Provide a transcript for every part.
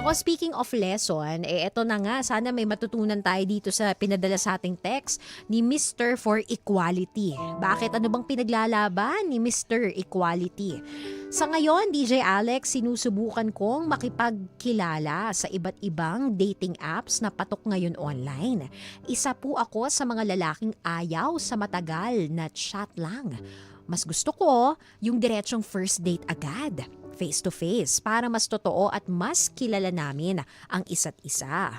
Nako, speaking of lesson, eto na nga, sana may matutunan tayo dito sa pinadala sa ating text ni Mr. for Equality. Bakit? Ano bang pinaglalaban ni Mr. Equality? Sa ngayon, DJ Alex, sinusubukan kong makipagkilala sa iba't ibang dating apps na patok ngayon online. Isa po ako sa mga lalaking ayaw sa matagal na chat lang. Mas gusto ko yung diretsong first date agad, face to face, para mas totoo at mas kilala namin ang isa't isa.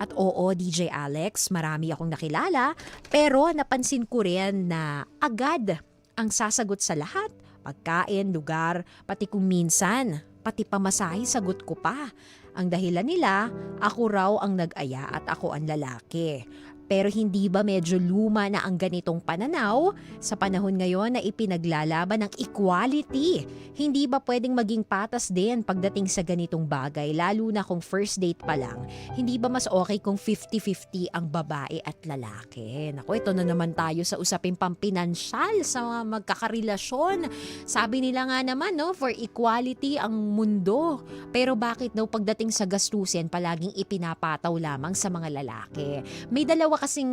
At oo, DJ Alex, marami akong nakilala, pero napansin ko rin na agad ang sasagot sa lahat. Pagkain, lugar, pati kung minsan, pati pamasahe sagot ko pa. Ang dahilan nila, ako raw ang nag-aya at ako ang lalaki. Pero hindi ba medyo luma na ang ganitong pananaw sa panahon ngayon na ipinaglalaban ng equality? Hindi ba pwedeng maging patas din pagdating sa ganitong bagay, lalo na kung first date pa lang? Hindi ba mas okay kung 50-50 ang babae at lalaki? Naku, ito na naman tayo sa usaping pampinansyal sa mga magkakarelasyon. Sabi nila nga naman, no, for equality ang mundo. Pero bakit daw pagdating sa gastusin palaging ipinapataw lamang sa mga lalaki? May dalawa kasing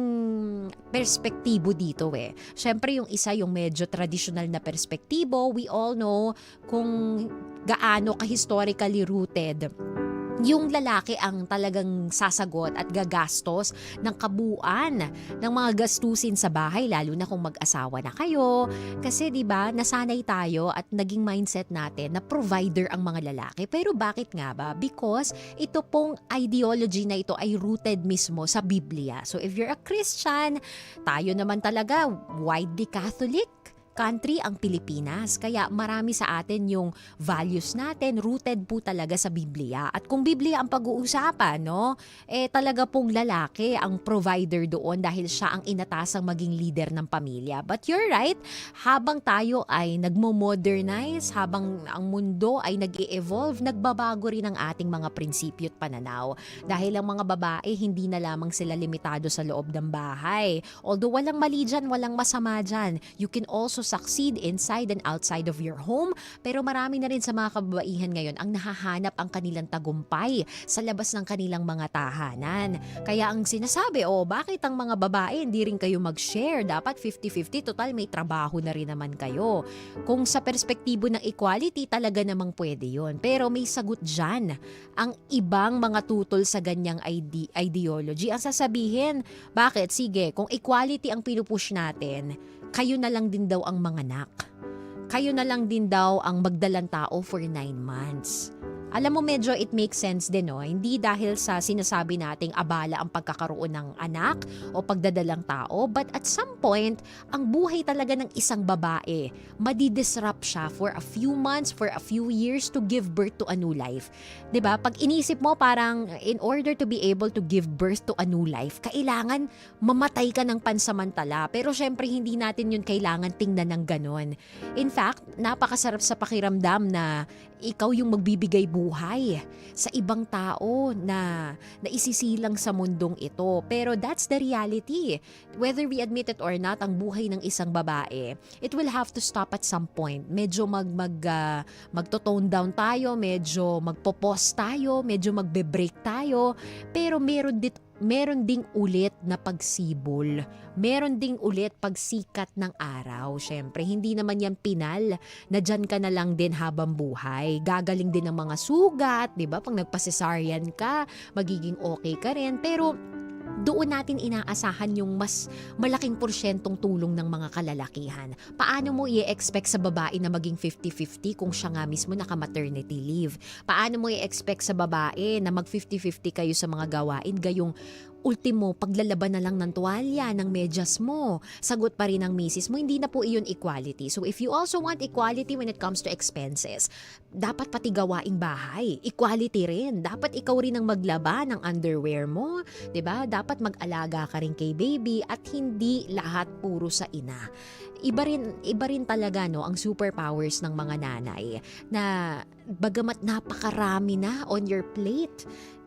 perspektibo dito eh. Siyempre yung isa yung medyo traditional na perspektibo. We all know kung gaano ka-historically rooted yung lalaki ang talagang sasagot at gagastos ng kabuuan ng mga gastusin sa bahay, lalo na kung mag-asawa na kayo. Kasi 'di ba, nasanay tayo at naging mindset natin na provider ang mga lalaki. Pero bakit nga ba? Because ito pong ideology na ito ay rooted mismo sa Biblia. So if you're a Christian, tayo naman talaga widely Catholic country ang Pilipinas. Kaya marami sa atin yung values natin rooted po talaga sa Biblia. At kung Biblia ang pag-uusapan, no, talaga pong lalaki ang provider doon dahil siya ang inatasang maging leader ng pamilya. But you're right, habang tayo ay nagmo-modernize, habang ang mundo ay nag-e-evolve, nagbabago rin ang ating mga prinsipyo at pananaw. Dahil ang mga babae, hindi na lamang sila limitado sa loob ng bahay. Although walang mali dyan, walang masama dyan. You can also succeed inside and outside of your home, pero marami na rin sa mga kababaihan ngayon ang nahahanap ang kanilang tagumpay sa labas ng kanilang mga tahanan. Kaya ang sinasabi, bakit ang mga babae hindi rin kayo mag-share? Dapat 50-50, total may trabaho na rin naman kayo. Kung sa perspektibo ng equality, talaga namang pwede yun. Pero may sagot dyan. Ang ibang mga tutol sa ganyang ideology, ang sasabihin, bakit? Sige, kung equality ang pinupush natin, kayo na lang din daw ang manganak. Kayo na lang din daw ang magdalang tao for 9 months. Alam mo, medyo it makes sense din, no? Hindi dahil sa sinasabi nating abala ang pagkakaroon ng anak o pagdadalang tao, but at some point, ang buhay talaga ng isang babae, madidisrupt siya for a few months, for a few years to give birth to a new life. 'Di ba? Pag inisip mo, parang in order to be able to give birth to a new life, kailangan mamatay ka ng pansamantala. Pero syempre, hindi natin yun kailangan tingnan ng ganon. In fact, napakasarap sa pakiramdam na ikaw yung magbibigay buhay sa ibang tao na naisisilang sa mundong ito. Pero that's the reality. Whether we admit it or not, ang buhay ng isang babae, it will have to stop at some point. Medyo magto-tone down tayo, medyo magpo-pause tayo, medyo magbe-break tayo. Pero meron ding ulit na pagsibol. Meron ding ulit pagsikat ng araw. Syempre, hindi naman yan pinal na dyan ka na lang din habang buhay. Gagaling din ang mga sugat, di ba? Pag nagpa-cesarean ka, magiging okay ka rin. Pero doon natin inaasahan yung mas malaking porsyentong tulong ng mga kalalakihan. Paano mo i-expect sa babae na maging 50-50 kung siya nga mismo naka-maternity leave? Paano mo i-expect sa babae na mag 50-50 kayo sa mga gawain, gayong ultimo, paglalaban na lang ng tuwalya, ng medyas mo, sagot pa rin ng misis mo, hindi na po iyon equality. So if you also want equality when it comes to expenses, dapat pati gawaing bahay, equality rin. Dapat ikaw rin ang maglaba ng underwear mo, 'di ba? Dapat mag-alaga ka rin kay baby at hindi lahat puro sa ina. Iba rin talaga, no, ang superpowers ng mga nanay na bagamat napakarami na on your plate,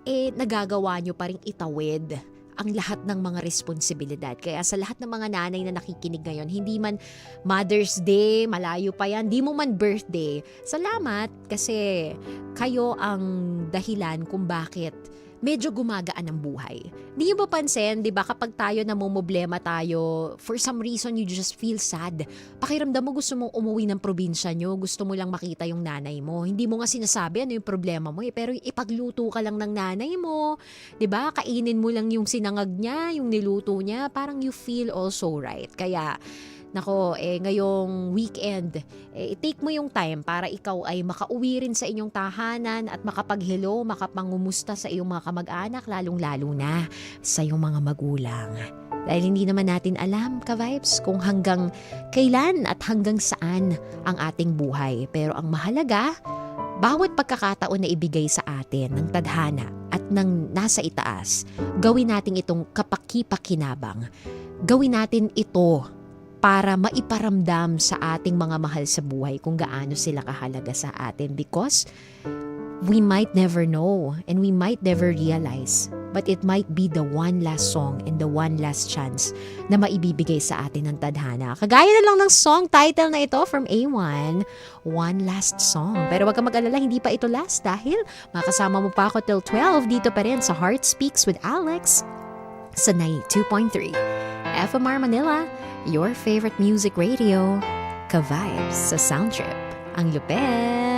nagagawa nyo pa rin itawid ang lahat ng mga responsibilidad. Kaya sa lahat ng mga nanay na nakikinig ngayon, hindi man Mother's Day, malayo pa yan, hindi mo man birthday, salamat kasi kayo ang dahilan kung bakit medyo gumagaan ang buhay. Hindi nyo ba pansin, di ba, kapag tayo namumblema tayo, for some reason you just feel sad. Pakiramdam mo gusto mong umuwi ng probinsya nyo, gusto mo lang makita yung nanay mo. Hindi mo nga sinasabi ano yung problema mo pero ipagluto ka lang ng nanay mo. Di ba, kainin mo lang yung sinangag niya, yung niluto niya, parang you feel also right. Kaya, nako, ngayong weekend, take mo yung time para ikaw ay makauwi rin sa inyong tahanan at makapag-hello, makapangumusta sa iyong mga kamag-anak, lalong-lalo na sa iyong mga magulang. Dahil hindi naman natin alam, ka-vibes, kung hanggang kailan at hanggang saan ang ating buhay. Pero ang mahalaga, bawat pagkakataon na ibigay sa atin ng tadhana at ng nasa itaas, gawin natin itong kapaki-pakinabang. Gawin natin ito para maiparamdam sa ating mga mahal sa buhay kung gaano sila kahalaga sa atin, because we might never know and we might never realize, but it might be the one last song and the one last chance na maibibigay sa atin ng tadhana. Kagaya na lang ng song title na ito from A1, One Last Song. Pero wag kang mag-alala, hindi pa ito last dahil makasama mo pa ako till 12 dito pa rin sa Heart Speaks with Alex sa 92.3 FMR Manila, your favorite music radio, ka-vibes sa Sound Trip. Ang lupet!